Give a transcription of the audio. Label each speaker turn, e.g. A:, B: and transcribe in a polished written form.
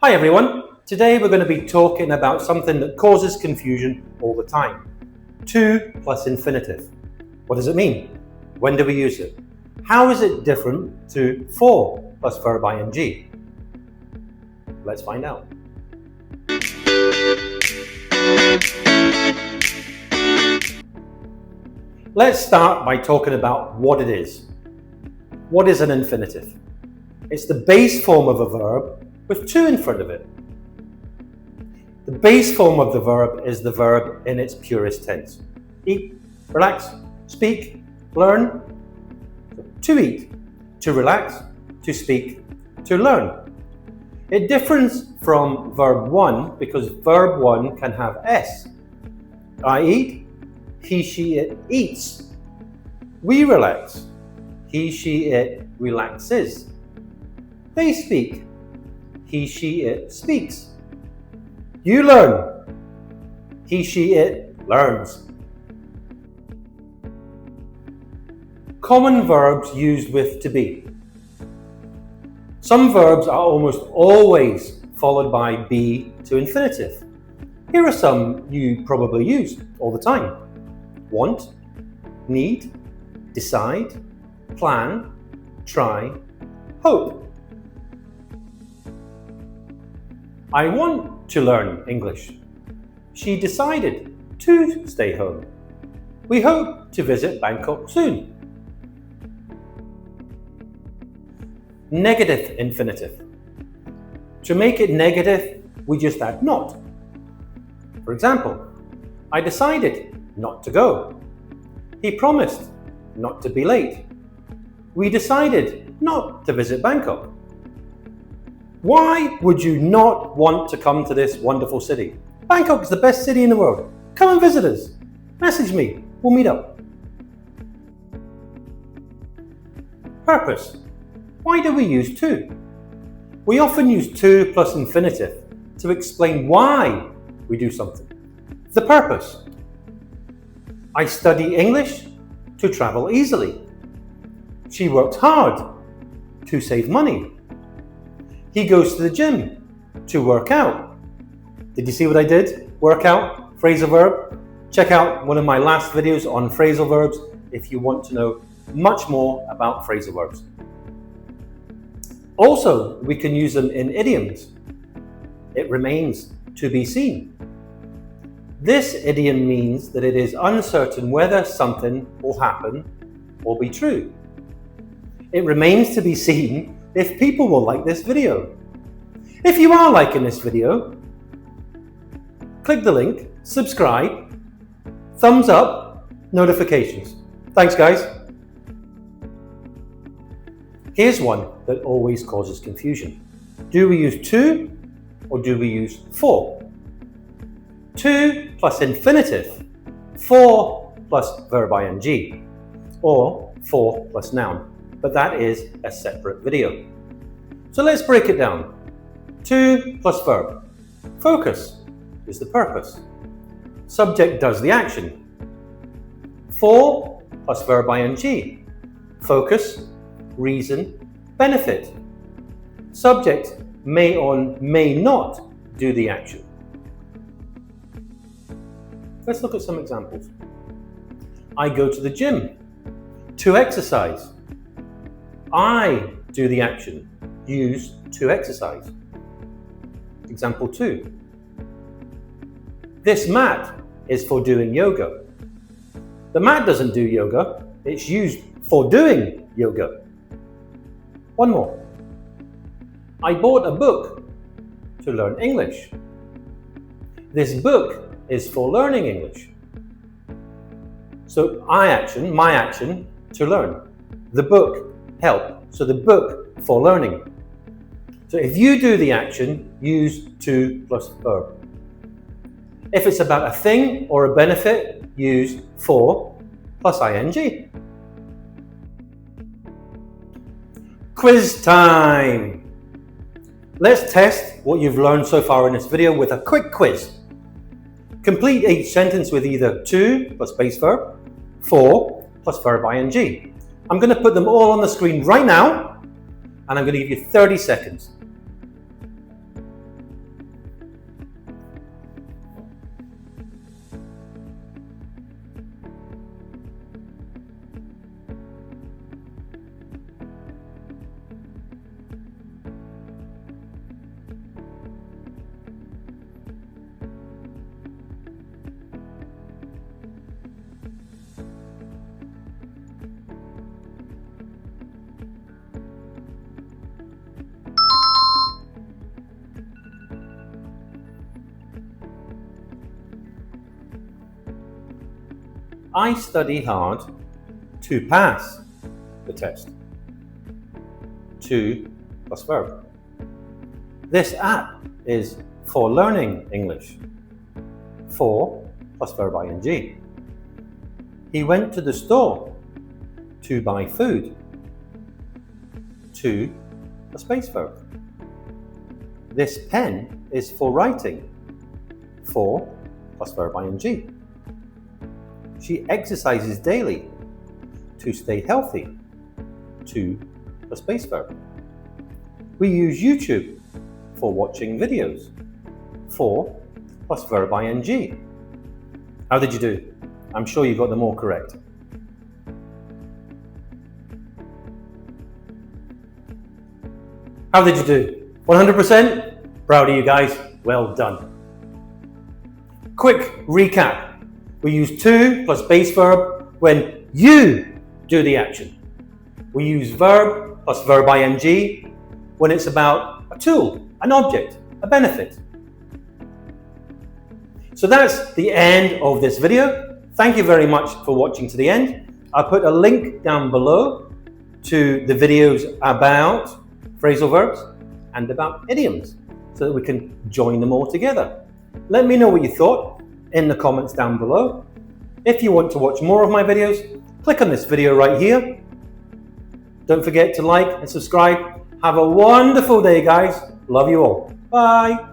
A: Hi everyone, today we're going to be talking about something that causes confusion all the time. To plus infinitive. What does it mean? When do we use it? How is it different to for plus verb ing? Let's find out. Let's start by talking about what it is. What is an infinitive? It's the base form of a verb with to in front of it. The base form of the verb is the verb in its purest tense. Eat, relax, speak, learn. To eat, to relax, to speak, to learn. It differs from verb 1 because verb 1 can have S. I eat, he, she, it eats. We relax, he, she, it relaxes. They speak, he, she, it speaks. You learn, he, she, it learns. Common verbs used with to be. Some verbs are almost always followed by be to infinitive. Here are some you probably use all the time. Want, need, decide, plan, try, hope. I want to learn English. She decided to stay home. We hope to visit Bangkok soon. Negative infinitive. To make it negative, we just add not. For example, I decided not to go. He promised not to be late. We decided not to visit Bangkok. Why would you not want to come to this wonderful city? Bangkok is the best city in the world. Come and visit us. Message me. We'll meet up. Purpose. Why do we use to? We often use to plus infinitive to explain why we do something. The purpose. I study English to travel easily. She works hard to save money. He goes to the gym to work out. Did you see what I did? Work out, phrasal verb. Check out one of my last videos on phrasal verbs if you want to know much more about phrasal verbs. Also, we can use them in idioms. It remains to be seen. This idiom means that it is uncertain whether something will happen or be true. It remains to be seen if people will like this video. If you are liking this video, click the link, subscribe, thumbs up, notifications. Thanks guys. Here's one that always causes confusion. Do we use to or do we use for? To plus infinitive, for plus verb ing, or for plus noun. But that is a separate video. So let's break it down. To plus verb. Focus is the purpose. Subject does the action. For plus verb ing. Focus, reason, benefit. Subject may or may not do the action. Let's look at some examples. I go to the gym to exercise. I do the action, use to exercise. Example 2. This mat is for doing yoga. The mat doesn't do yoga, it's used for doing yoga. One more. I bought a book to learn English. This book is for learning English. So my action, to learn. The book, help. So the book for learning. So if you do the action, use to plus verb. If it's about a thing or a benefit, use for plus ing. Quiz time. Let's test what you've learned so far in this video with a quick quiz. Complete each sentence with either to plus base verb, for plus verb ing. I'm going to put them all on the screen right now, and I'm going to give you 30 seconds. I study hard to pass the test. To plus verb. This app is for learning English. For plus verb ing. He went to the store to buy food. To plus base verb. This pen is for writing. For plus verb ing. She exercises daily to stay healthy. To plus base verb. We use YouTube for watching videos. For plus verb ing. How did you do? I'm sure you got them all correct. How did you do? 100%? Proud of you guys. Well done. Quick recap. We use to plus base verb when you do the action. We use verb plus verb ing when it's about a tool, an object, a benefit. So that's the end of this video. Thank you very much for watching to the end. I'll put a link down below to the videos about phrasal verbs and about idioms so that we can join them all together. Let me know what you thought in the comments down below. If you want to watch more of my videos, click on this video right here. Don't forget to like and subscribe. Have a wonderful day, guys. Love you all. Bye.